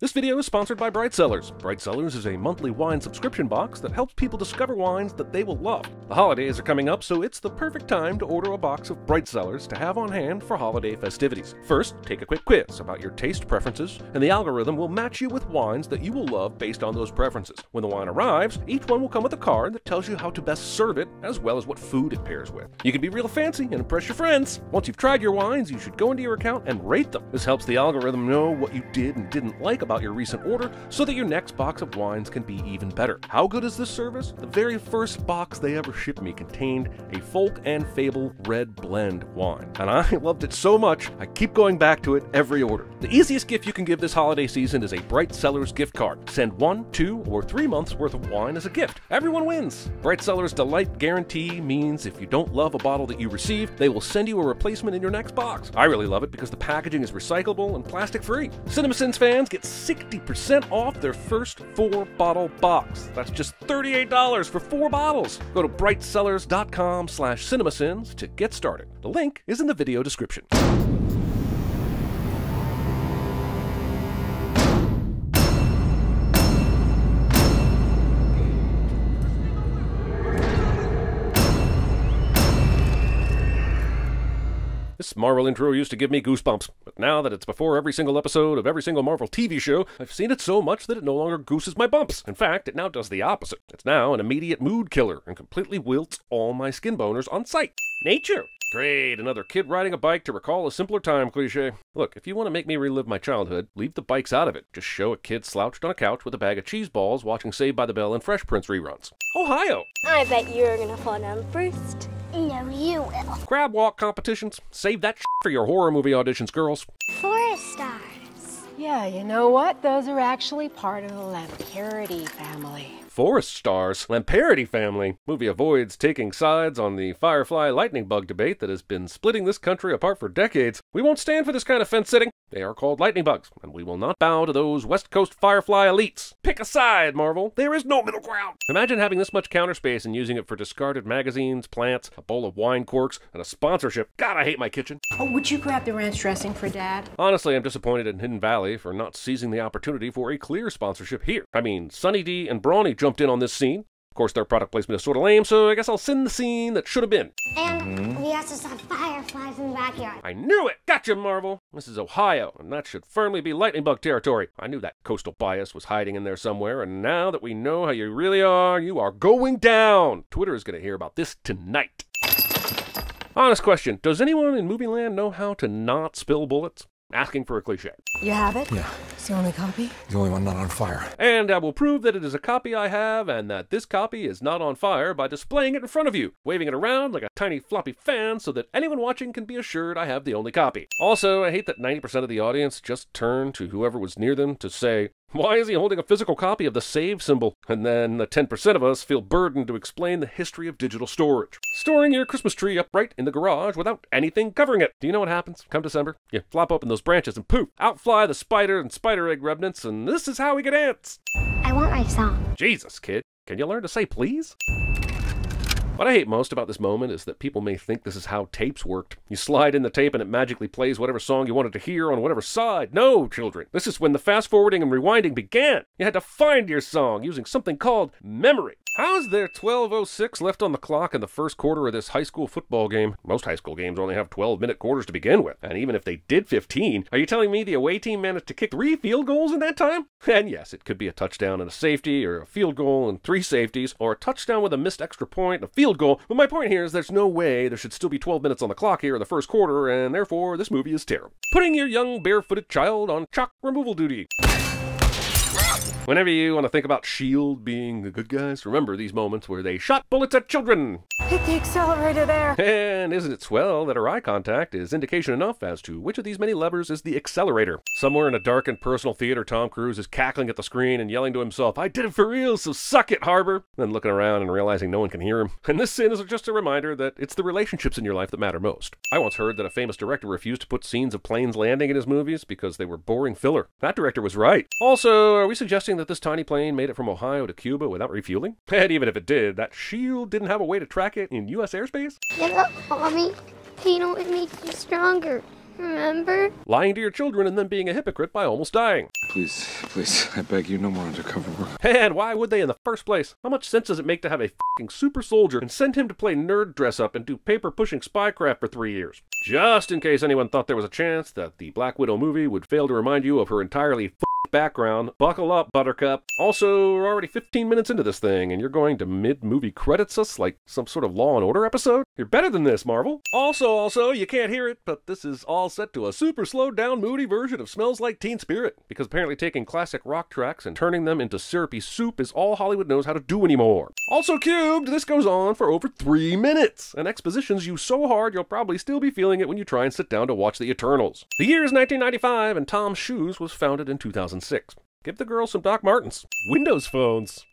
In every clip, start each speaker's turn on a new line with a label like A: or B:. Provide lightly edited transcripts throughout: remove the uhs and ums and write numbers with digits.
A: This video is sponsored by Bright Cellars. Bright Cellars is a monthly wine subscription box that helps people discover wines that they will love. The holidays are coming up, so it's the perfect time to order a box of Bright Cellars to have on hand for holiday festivities. First, take a quick quiz about your taste preferences, and the algorithm will match you with wines that you will love based on those preferences. When the wine arrives, each one will come with a card that tells you how to best serve it, as well as what food it pairs with. You can be real fancy and impress your friends. Once you've tried your wines, you should go into your account and rate them. This helps the algorithm know what you did and didn't like about your recent order, so that your next box of wines can be even better. How good is this service? The very first box they ever shipped me contained a Folk and Fable red blend wine, and I loved it so much I keep going back to it every order. The easiest gift you can give this holiday season is a Bright Cellars gift card. Send 1, 2, or 3 months worth of wine as a gift. Everyone wins. Bright Cellars Delight Guarantee means if you don't love a bottle that you receive, they will send you a replacement in your next box. I really love it because the packaging is recyclable and plastic free. CinemaSins fans get 60% off their first 4-bottle box. That's just $38 for 4 bottles. Go to brightsellars.com/cinemasins to get started. The link is in the video description. This Marvel intro used to give me goosebumps, but now that it's before every single episode of every single Marvel TV show, I've seen it so much that it no longer gooses my bumps. In fact, it now does the opposite. It's now an immediate mood killer and completely wilts all my skin boners on sight. Nature! Great, another kid riding a bike to recall a simpler time cliche. Look, if you want to make me relive my childhood, leave the bikes out of it. Just show a kid slouched on a couch with a bag of cheese balls watching Saved by the Bell and Fresh Prince reruns. Ohio!
B: I bet you're gonna fall down first. No, you will.
A: Crab walk competitions. Save that for your horror movie auditions, girls.
B: Forest stars.
C: Yeah, you know what? Those are actually part of the Lamparity family.
A: Forest stars. Lamparity family. Movie avoids taking sides on the Firefly lightning bug debate that has been splitting this country apart for decades. We won't stand for this kind of fence-sitting. They are called lightning bugs, and we will not bow to those West Coast Firefly elites. Pick a side, Marvel. There is no middle ground. Imagine having this much counter space and using it for discarded magazines, plants, a bowl of wine corks, and a sponsorship. God, I hate my kitchen.
C: Oh, would you grab the ranch dressing for Dad?
A: Honestly, I'm disappointed in Hidden Valley for not seizing the opportunity for a clear sponsorship here. I mean, Sunny D and Brawny jumped in on this scene. Of course, their product placement is sort of lame, so I guess I'll send the scene that should have been.
B: And we also saw fireflies in the backyard.
A: I knew it! Gotcha, Marvel! This is Ohio, and that should firmly be lightning bug territory. I knew that coastal bias was hiding in there somewhere, and now that we know how you really are, you are going down! Twitter is going to hear about this tonight. Honest question, does anyone in movie land know how to not spill bullets? Asking for a cliche.
C: You have it?
D: Yeah.
C: It's the only copy?
D: The only one not on fire.
A: And I will prove that it is a copy I have and that this copy is not on fire by displaying it in front of you, waving it around like a tiny floppy fan so that anyone watching can be assured I have the only copy. Also, I hate that 90% of the audience just turned to whoever was near them to say, "Why is he holding a physical copy of the save symbol?" And then the 10% of us feel burdened to explain the history of digital storage. Storing your Christmas tree upright in the garage without anything covering it. Do you know what happens come December? You flop open those branches and poof, out fly the spider and spider egg remnants, and this is how we get ants.
B: I want my song.
A: Jesus, kid. Can you learn to say please? What I hate most about this moment is that people may think this is how tapes worked. You slide in the tape and it magically plays whatever song you wanted to hear on whatever side. No, children. This is when the fast-forwarding and rewinding began. You had to find your song using something called memory. How is there 12:06 left on the clock in the first quarter of this high school football game? Most high school games only have 12-minute quarters to begin with. And even if they did 15, are you telling me the away team managed to kick 3 field goals in that time? And yes, it could be a touchdown and a safety, or a field goal and 3 safeties, or a touchdown with a missed extra point and a field goal. But my point here is there's no way there should still be 12 minutes on the clock here in the first quarter, and therefore this movie is terrible. Putting your young barefooted child on chalk removal duty. Whenever you want to think about S.H.I.E.L.D. being the good guys, remember these moments where they shot bullets at children.
C: Hit the accelerator there.
A: And isn't it swell that our eye contact is indication enough as to which of these many levers is the accelerator? Somewhere in a dark and personal theater, Tom Cruise is cackling at the screen and yelling to himself, "I did it for real, so suck it, Harbor!" Then looking around and realizing no one can hear him. And this scene is just a reminder that it's the relationships in your life that matter most. I once heard that a famous director refused to put scenes of planes landing in his movies because they were boring filler. That director was right. Also, are we suggesting that this tiny plane made it from Ohio to Cuba without refueling? And even if it did, that S.H.I.E.L.D. didn't have a way to track it in U.S. airspace?
B: Get up, Mommy. You know, it makes you stronger. Remember?
A: Lying to your children and then being a hypocrite by almost dying.
D: Please, please, I beg you, no more undercover work.
A: And why would they in the first place? How much sense does it make to have a f***ing super soldier and send him to play nerd dress-up and do paper-pushing spycraft for 3 years? Just in case anyone thought there was a chance that the Black Widow movie would fail to remind you of her entirely f***ed background, buckle up, Buttercup. Also, we're already 15 minutes into this thing, and you're going to mid-movie credits us like some sort of Law & Order episode? You're better than this, Marvel. Also, you can't hear it, but this is all set to a super slowed-down, moody version of Smells Like Teen Spirit, because apparently taking classic rock tracks and turning them into syrupy soup is all Hollywood knows how to do anymore. Also cubed, this goes on for over 3 minutes, and expositions you so hard you'll probably still be feeling it when you try and sit down to watch The Eternals. The year is 1995, and Tom's Shoes was founded in 2006. Give the girl some Doc Martens. Windows phones.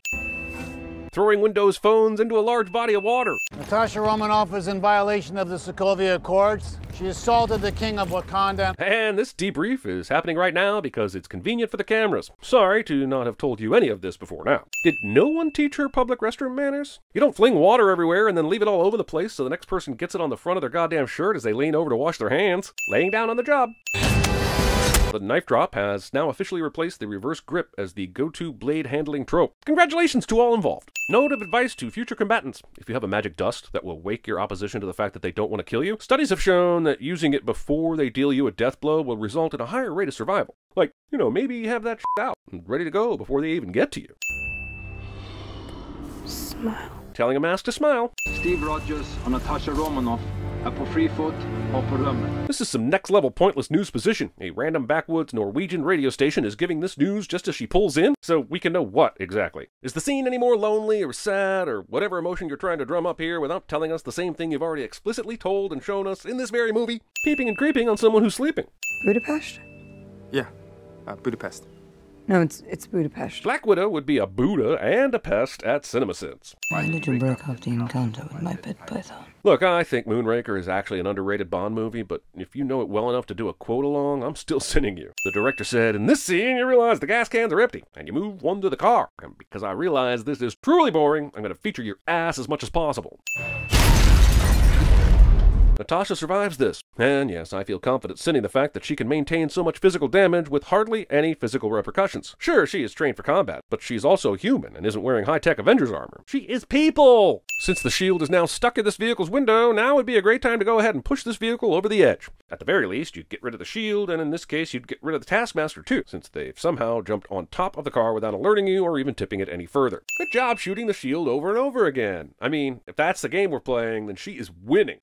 A: Throwing Windows phones into a large body of water.
E: Natasha Romanoff is in violation of the Sokovia Accords. She assaulted the king of Wakanda.
A: And this debrief is happening right now because it's convenient for the cameras. Sorry to not have told you any of this before now. Did no one teach her public restroom manners? You don't fling water everywhere and then leave it all over the place so the next person gets it on the front of their goddamn shirt as they lean over to wash their hands. Laying down on the job. The knife drop has now officially replaced the reverse grip as the go-to blade handling trope. Congratulations to all involved. Note of advice to future combatants. If you have a magic dust that will wake your opposition to the fact that they don't want to kill you, studies have shown that using it before they deal you a death blow will result in a higher rate of survival. Like, maybe you have that shit out and ready to go before they even get to you.
B: Smile.
A: Telling a mask to smile.
F: Steve Rogers och Natasha Romanoff är på fri fot och på rummet.
A: This is some next-level pointless news position. A random backwoods Norwegian radio station is giving this news just as she pulls in, so we can know what exactly. Is the scene any more lonely or sad or whatever emotion you're trying to drum up here without telling us the same thing you've already explicitly told and shown us in this very movie? Peeping and creeping on someone who's sleeping.
G: Budapest?
D: Yeah, Budapest.
G: No, it's Budapest.
A: Black Widow would be a Buddha and a pest at CinemaSins.
H: Why did you break off the encounter with my pet python?
A: Look, I think Moonraker is actually an underrated Bond movie, but if you know it well enough to do a quote along, I'm still sinning you. The director said, in this scene, you realize the gas cans are empty, and you move one to the car. And because I realize this is truly boring, I'm going to feature your ass as much as possible. Natasha survives this, and yes, I feel confident sinning the fact that she can maintain so much physical damage with hardly any physical repercussions. Sure, she is trained for combat, but she's also human and isn't wearing high-tech Avengers armor. She is people! Since the shield is now stuck in this vehicle's window, now would be a great time to go ahead and push this vehicle over the edge. At the very least, you'd get rid of the shield, and in this case, you'd get rid of the Taskmaster too, since they've somehow jumped on top of the car without alerting you or even tipping it any further. Good job shooting the shield over and over again. I mean, if that's the game we're playing, then she is winning.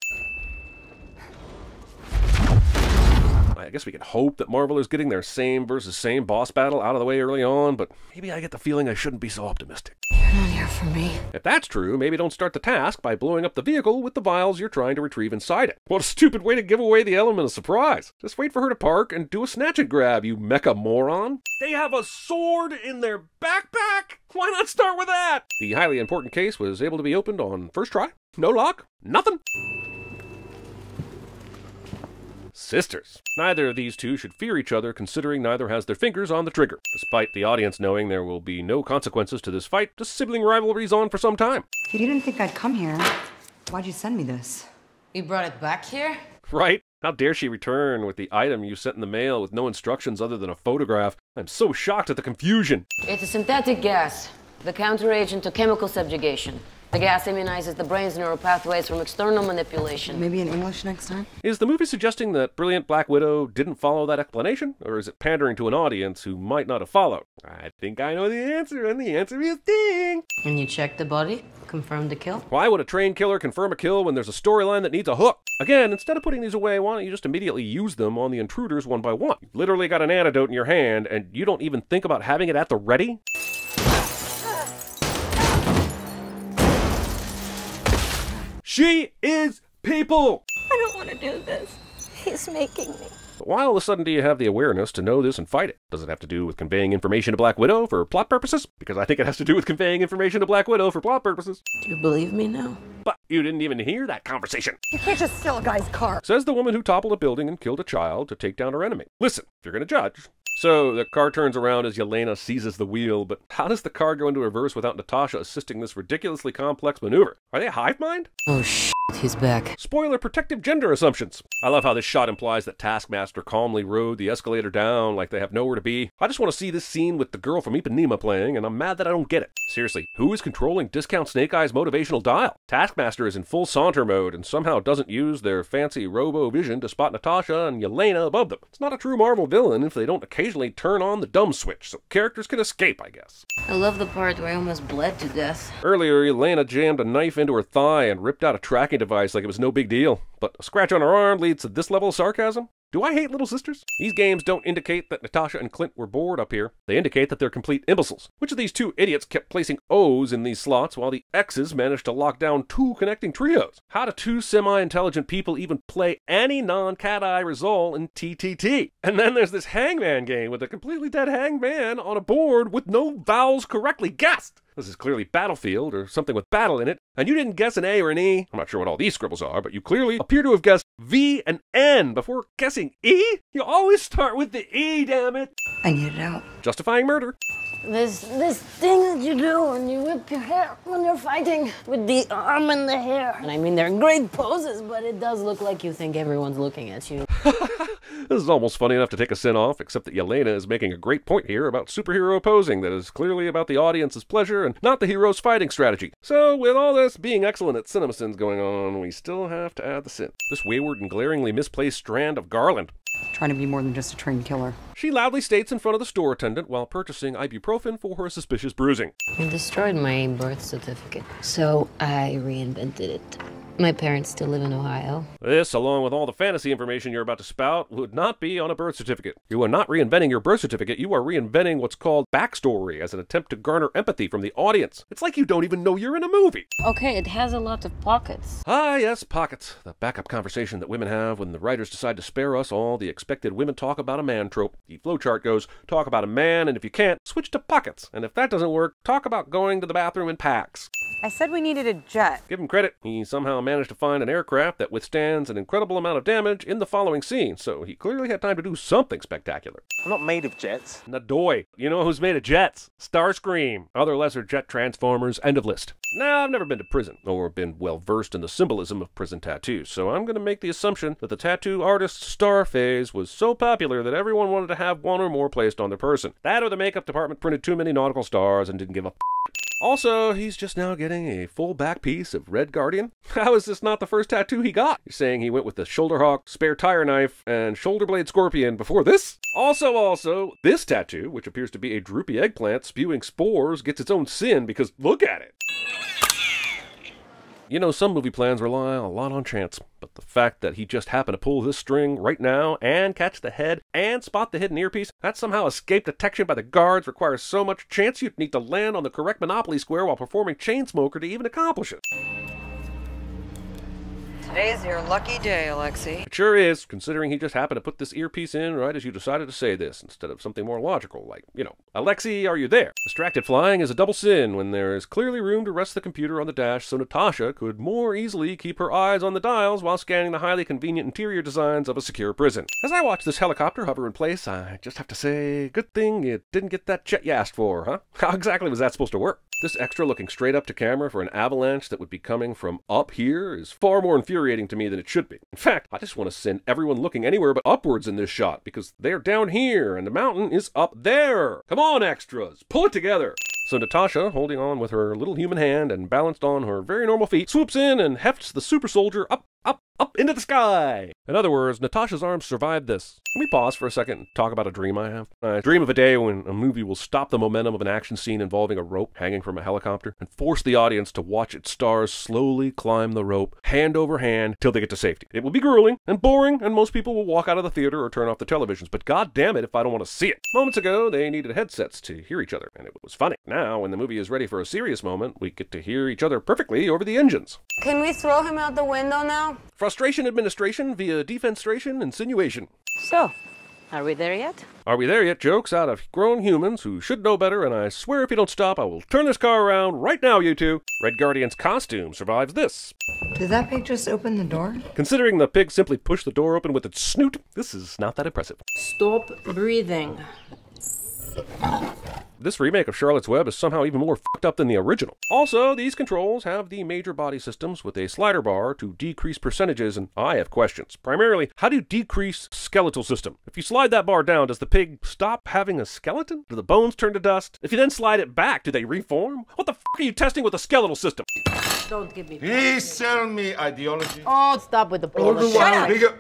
A: I guess we can hope that Marvel is getting their same versus same boss battle out of the way early on, but maybe I get the feeling I shouldn't be so optimistic.
H: You're not here for me.
A: If that's true, maybe don't start the task by blowing up the vehicle with the vials you're trying to retrieve inside it. What a stupid way to give away the element of surprise. Just wait for her to park and do a snatch and grab, you mecha moron. They have a sword in their backpack? Why not start with that? The highly important case was able to be opened on first try. No lock. Nothing. Sisters. Neither of these two should fear each other, considering neither has their fingers on the trigger. Despite the audience knowing there will be no consequences to this fight, the sibling rivalry's on for some time.
G: If you didn't think I'd come here, why'd you send me this?
H: You brought it back here?
A: Right? How dare she return with the item you sent in the mail with no instructions other than a photograph? I'm so shocked at the confusion.
I: It's a synthetic gas, the counteragent to chemical subjugation. The gas immunizes the brain's neural pathways from external manipulation.
G: Maybe in English next time?
A: Is the movie suggesting that brilliant Black Widow didn't follow that explanation? Or is it pandering to an audience who might not have followed? I think I know the answer, and the answer is ding!
I: And you checked the body? Confirmed the kill?
A: Why would a trained killer confirm a kill when there's a storyline that needs a hook? Again, instead of putting these away, why don't you just immediately use them on the intruders one by one? You've literally got an antidote in your hand, and you don't even think about having it at the ready? She is people!
B: I don't want to do this. He's making me.
A: But why all of a sudden do you have the awareness to know this and fight it? Does it have to do with conveying information to Black Widow for plot purposes? Because I think it has to do with conveying information to Black Widow for plot purposes.
I: Do you believe me now?
A: But you didn't even hear that conversation.
C: You can't just steal a guy's car.
A: Says the woman who toppled a building and killed a child to take down her enemy. Listen, if you're going to judge, So, the car turns around as Yelena seizes the wheel, but how does the car go into reverse without Natasha assisting this ridiculously complex maneuver? Are they a hive mind?
I: Oh shit, he's back.
A: Spoiler protective gender assumptions. I love how this shot implies that Taskmaster calmly rode the escalator down like they have nowhere to be. I just want to see this scene with the girl from Ipanema playing, and I'm mad that I don't get it. Seriously, who is controlling Discount Snake Eye's motivational dial? Taskmaster is in full saunter mode and somehow doesn't use their fancy robo-vision to spot Natasha and Yelena above them. It's not a true Marvel villain if they don't occasionally turn on the dumb switch, so characters can escape, I guess.
I: I love the part where I almost bled to death.
A: Earlier, Yelena jammed a knife into her thigh and ripped out a tracking device like it was no big deal. But a scratch on her arm leads to this level of sarcasm? Do I hate little sisters? These games don't indicate that Natasha and Clint were bored up here. They indicate that they're complete imbeciles. Which of these two idiots kept placing O's in these slots while the X's managed to lock down two connecting trios? How do two semi-intelligent people even play any non-cat-eye result in TTT? And then there's this hangman game with a completely dead hangman on a board with no vowels correctly guessed. This is clearly Battlefield or something with battle in it, and you didn't guess an A or an E. I'm not sure what all these scribbles are, but you clearly appear to have guessed V and N before guessing E? You always start with the E, damn it!
G: I need it out.
A: Justifying murder.
B: This thing that you do when you whip your hair when you're fighting with the arm and the hair.
I: And I mean, they're great poses, but it does look like you think everyone's looking at you.
A: This is almost funny enough to take a sin off, except that Yelena is making a great point here about superhero posing that is clearly about the audience's pleasure and not the hero's fighting strategy. So, with all this being excellent at CinemaSins going on, we still have to add the sin. This wayward and glaringly misplaced strand of garland.
G: Trying to be more than just a trained killer.
A: She loudly states in front of the store attendant while purchasing ibuprofen for her suspicious bruising.
I: You destroyed my birth certificate, so I reinvented it. My parents still live in Ohio.
A: This, along with all the fantasy information you're about to spout, would not be on a birth certificate. You are not reinventing your birth certificate, you are reinventing what's called backstory as an attempt to garner empathy from the audience. It's like you don't even know you're in a movie.
I: Okay, it has a lot of pockets.
A: Ah, yes, pockets. The backup conversation that women have when the writers decide to spare us all the expected women talk about a man trope. The flowchart goes, talk about a man, and if you can't, switch to pockets. And if that doesn't work, talk about going to the bathroom in packs.
J: I said we needed a jet.
A: Give him credit. He somehow managed to find an aircraft that withstands an incredible amount of damage in the following scene, so he clearly had time to do something spectacular.
K: I'm not made of jets.
A: Nadoy. You know who's made of jets? Starscream. Other lesser jet transformers. End of list. Now, I've never been to prison, or been well versed in the symbolism of prison tattoos, so I'm going to make the assumption that the tattoo artist's star phase was so popular that everyone wanted to have one or more placed on their person. That or the makeup department printed too many nautical stars and didn't give a Also, he's just now getting a full back piece of Red Guardian. How is this not the first tattoo he got? You're saying he went with the shoulder hawk, spare tire knife, and shoulder blade scorpion before this? Also, this tattoo, which appears to be a droopy eggplant spewing spores, gets its own sin because look at it. You know, some movie plans rely a lot on chance, but the fact that he just happened to pull this string right now and catch the head and spot the hidden earpiece that somehow escaped detection by the guards requires so much chance you'd need to land on the correct Monopoly square while performing Chainsmoker to even accomplish it.
J: Today's your lucky day, Alexei.
A: It sure is, considering he just happened to put this earpiece in right as you decided to say this, instead of something more logical, like, you know, Alexei, are you there? Distracted flying is a double sin when there is clearly room to rest the computer on the dash so Natasha could more easily keep her eyes on the dials while scanning the highly convenient interior designs of a secure prison. As I watch this helicopter hover in place, I just have to say, good thing you didn't get that jet you asked for, huh? How exactly was that supposed to work? This extra looking straight up to camera for an avalanche that would be coming from up here is far more infuriating to me than it should be. In fact, I just want to send everyone looking anywhere but upwards in this shot because they're down here and the mountain is up there. Come on, extras, pull it together. So Natasha, holding on with her little human hand and balanced on her very normal feet, swoops in and hefts the super soldier up into the sky. In other words, Natasha's arms survived this. Can we pause for a second and talk about a dream I have? I dream of a day when a movie will stop the momentum of an action scene involving a rope hanging from a helicopter and force the audience to watch its stars slowly climb the rope, hand over hand, till they get to safety. It will be grueling and boring, and most people will walk out of the theater or turn off the televisions, but god damn it if I don't want to see it. Moments ago, they needed headsets to hear each other, and it was funny. Now, when the movie is ready for a serious moment, we get to hear each other perfectly over the engines.
J: Can we throw him out the window now?
A: Frustration administration via defenstration insinuation.
J: So,
I: Are we there yet?
A: Are we there yet? Jokes out of grown humans who should know better, and I swear if you don't stop, I will turn this car around right now, you two. Red Guardian's costume survives this.
G: Did that pig just open the door?
A: Considering the pig simply pushed the door open with its snoot, this is not that impressive.
I: Stop breathing.
A: This remake of Charlotte's Web is somehow even more fucked up than the original. Also, these controls have the major body systems with a slider bar to decrease percentages, and I have questions. Primarily, how do you decrease skeletal system? If you slide that bar down, does the pig stop having a skeleton? Do the bones turn to dust? If you then slide it back, do they reform? What the fuck are you testing with a skeletal system?
I: Don't give me.
K: Please sell me ideology.
I: Oh, stop with the bullshit.
G: Shut up!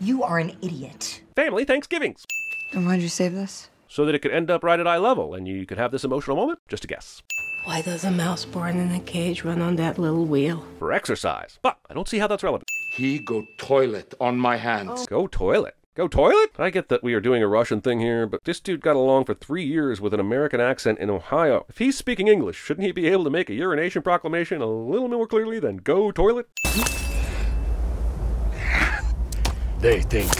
G: You are an idiot.
A: Family Thanksgivings.
G: And why'd you save this?
A: So that it could end up right at eye level, and you could have this emotional moment. Just a guess.
C: Why does a mouse born in a cage run on that little wheel?
A: For exercise. But I don't see how that's relevant.
K: He go toilet on my hands.
A: Go toilet. Go toilet? I get that we are doing a Russian thing here, but this dude got along for 3 years with an American accent in Ohio. If he's speaking English, shouldn't he be able to make a urination proclamation a little more clearly than go toilet?
K: They think.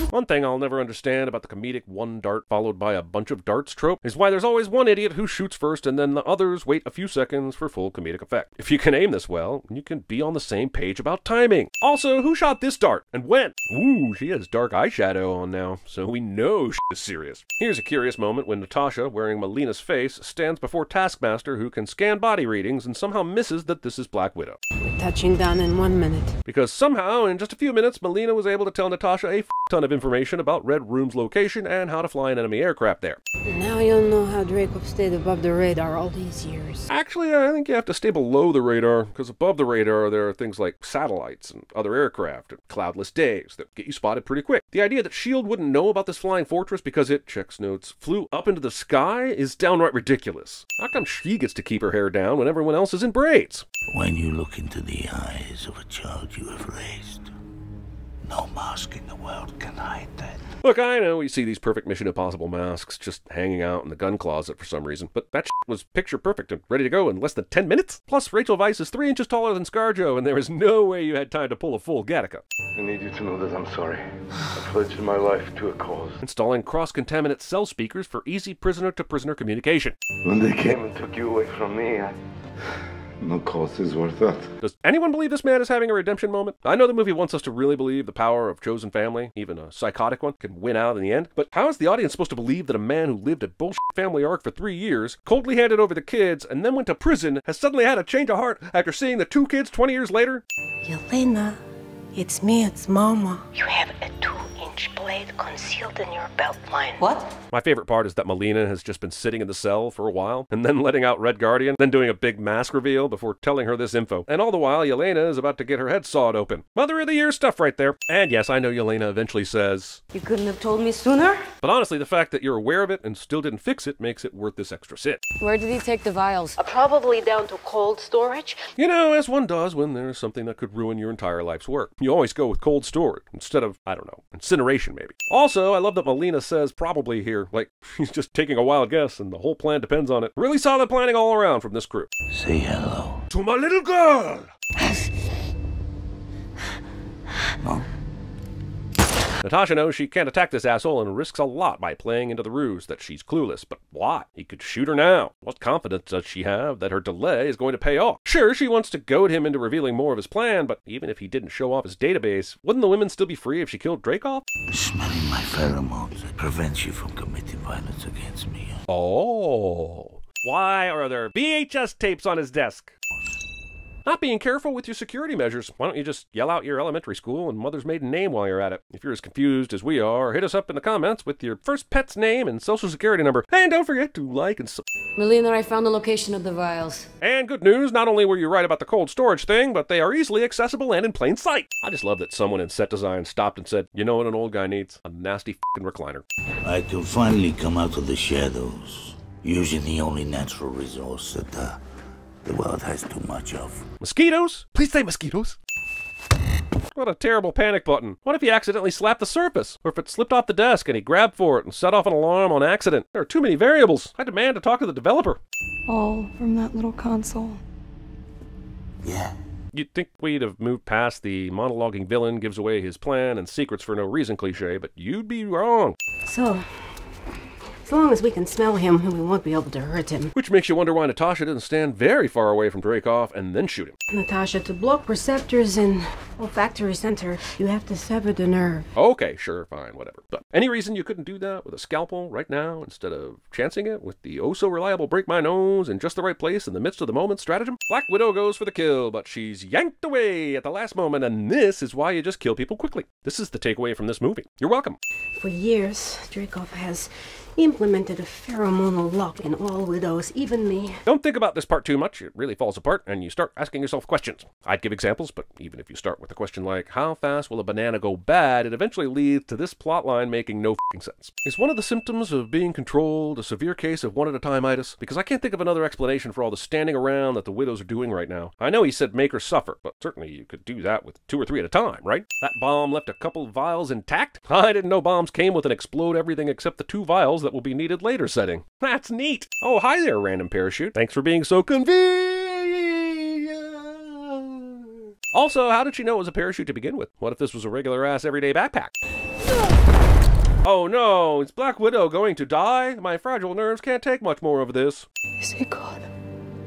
A: One thing I'll never understand about the comedic one dart followed by a bunch of darts trope is why there's always one idiot who shoots first and then the others wait a few seconds for full comedic effect. If you can aim this well, you can be on the same page about timing. Also, who shot this dart and when? Ooh, she has dark eyeshadow on now, so we know shit is serious. Here's a curious moment when Natasha, wearing Melina's face, stands before Taskmaster who can scan body readings and somehow misses that this is Black Widow.
C: We're touching down in 1 minute.
A: Because somehow, in just a few minutes, Melina was able to tell Natasha a ton of information about Red Room's location and how to fly an enemy aircraft there.
C: Now you'll know how Draco stayed above the radar all these years.
A: Actually, I think you have to stay below the radar, because above the radar there are things like satellites and other aircraft and cloudless days that get you spotted pretty quick. The idea that S.H.I.E.L.D. wouldn't know about this flying fortress because it, checks notes, flew up into the sky is downright ridiculous. How come she gets to keep her hair down when everyone else is in braids?
L: When you look into the eyes of a child you have raised, no mask in the world can hide that.
A: Look, I know we see these perfect Mission Impossible masks just hanging out in the gun closet for some reason, but that shit was picture perfect and ready to go in less than 10 minutes. Plus, Rachel Weisz is 3 inches taller than ScarJo, and there is no way you had time to pull a full Gattaca.
K: I need you to know that I'm sorry. I pledged my life to a cause.
A: Installing cross-contaminant cell speakers for easy prisoner-to-prisoner communication.
K: When they came and took you away from me, no cost is worth that.
A: Does anyone believe this man is having a redemption moment? I know the movie wants us to really believe the power of chosen family, even a psychotic one, can win out in the end, but how is the audience supposed to believe that a man who lived a bullshit family arc for 3 years, coldly handed over the kids, and then went to prison, has suddenly had a change of heart after seeing the 2 kids 20 years later?
C: Yelena, it's me, it's Mama.
B: You have a 2-inch blade concealed in your belt line.
G: What?
A: My favorite part is that Melina has just been sitting in the cell for a while, and then letting out Red Guardian, then doing a big mask reveal before telling her this info. And all the while, Yelena is about to get her head sawed open. Mother of the Year stuff right there. And yes, I know Yelena eventually says,
J: You couldn't have told me sooner?
A: but honestly, the fact that you're aware of it and still didn't fix it makes it worth this extra sit.
I: Where did he take the vials?
C: Probably down to cold storage.
A: You know, as one does when there's something that could ruin your entire life's work. You always go with cold storage instead of, I don't know, incineration maybe. Also, I love that Melina says probably here, like she's just taking a wild guess and the whole plan depends on it. Really solid planning all around from this crew.
L: Say hello.
K: To my little girl!
L: No?
A: Natasha knows she can't attack this asshole and risks a lot by playing into the ruse that she's clueless. But why? He could shoot her now. What confidence does she have that her delay is going to pay off? Sure, she wants to goad him into revealing more of his plan, but even if he didn't show off his database, wouldn't the women still be free if she killed Dreykov?
L: Smelling my pheromones prevents you from committing violence against me.
A: Oh. Why are there VHS tapes on his desk? Not being careful with your security measures. Why don't you just yell out your elementary school and mother's maiden name while you're at it? If you're as confused as we are, hit us up in the comments with your first pet's name and social security number. And don't forget to like and
I: Melina, I found the location of the vials.
A: And good news, not only were you right about the cold storage thing, but they are easily accessible and in plain sight. I just love that someone in set design stopped and said, you know what an old guy needs? A nasty f***ing recliner.
L: I can finally come out of the shadows, using the only natural resource that the world has too much of.
A: Mosquitoes? Please say mosquitoes. What a terrible panic button. What if he accidentally slapped the surface? Or if it slipped off the desk and he grabbed for it and set off an alarm on accident? There are too many variables. I demand to talk to the developer.
J: All from that little console.
L: Yeah.
A: You'd think we'd have moved past the monologuing villain gives away his plan and secrets for no reason cliche, but you'd be wrong.
C: So, as long as we can smell him, we won't be able to hurt him.
A: Which makes you wonder why Natasha didn't stand very far away from Dreykov and then shoot him.
C: Natasha, to block receptors in olfactory center, you have to sever the nerve.
A: Okay, sure, fine, whatever. But any reason you couldn't do that with a scalpel right now instead of chancing it with the oh-so-reliable break my nose in just the right place in the midst of the moment stratagem? Black Widow goes for the kill, but she's yanked away at the last moment, and this is why you just kill people quickly. This is the takeaway from this movie. You're welcome.
C: For years, Dreykov has implemented a pheromonal lock in all widows, even me.
A: Don't think about this part too much. It really falls apart, and you start asking yourself questions. I'd give examples, but even if you start with a question like, how fast will a banana go bad, it eventually leads to this plotline making no f***ing sense. Is one of the symptoms of being controlled a severe case of one-at-a-time-itis? Because I can't think of another explanation for all the standing around that the widows are doing right now. I know he said make her suffer, but certainly you could do that with 2 or 3 at a time, right? That bomb left a couple vials intact? I didn't know bombs came with an explode everything except the 2 vials that will be needed later setting. That's neat. Oh, hi there, random parachute. Thanks for being so convenient. Also, how did she know it was a parachute to begin with? What if this was a regular-ass everyday backpack? Oh no, is Black Widow going to die? My fragile nerves can't take much more of this.
C: Is he gone?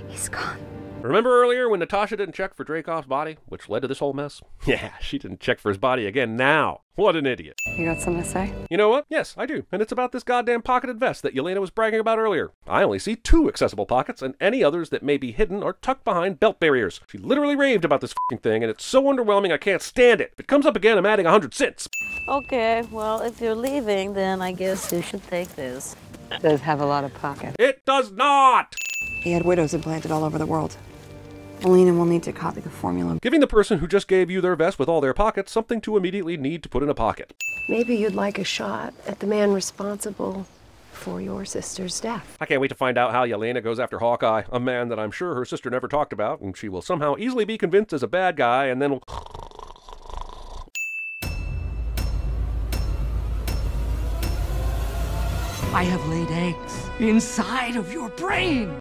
B: He's gone.
A: Remember earlier when Natasha didn't check for Dreykov's body, which led to this whole mess? Yeah, she didn't check for his body again now. What an idiot.
J: You got something to say?
A: You know what? Yes, I do. And it's about this goddamn pocketed vest that Yelena was bragging about earlier. I only see 2 accessible pockets, and any others that may be hidden or tucked behind belt barriers. She literally raved about this f***ing thing, and it's so underwhelming I can't stand it. If it comes up again, I'm adding 100 cents.
B: Okay, well, if you're leaving, then I guess you should take this.
J: It does have a lot of pockets.
A: It does not!
G: He had widows implanted all over the world. Alina will need to copy the formula.
A: Giving the person who just gave you their vest with all their pockets something to immediately need to put in a pocket.
C: Maybe you'd like a shot at the man responsible for your sister's death.
A: I can't wait to find out how Yelena goes after Hawkeye, a man that I'm sure her sister never talked about, and she will somehow easily be convinced as a bad guy, and then will...
H: I have laid eggs inside of your brain.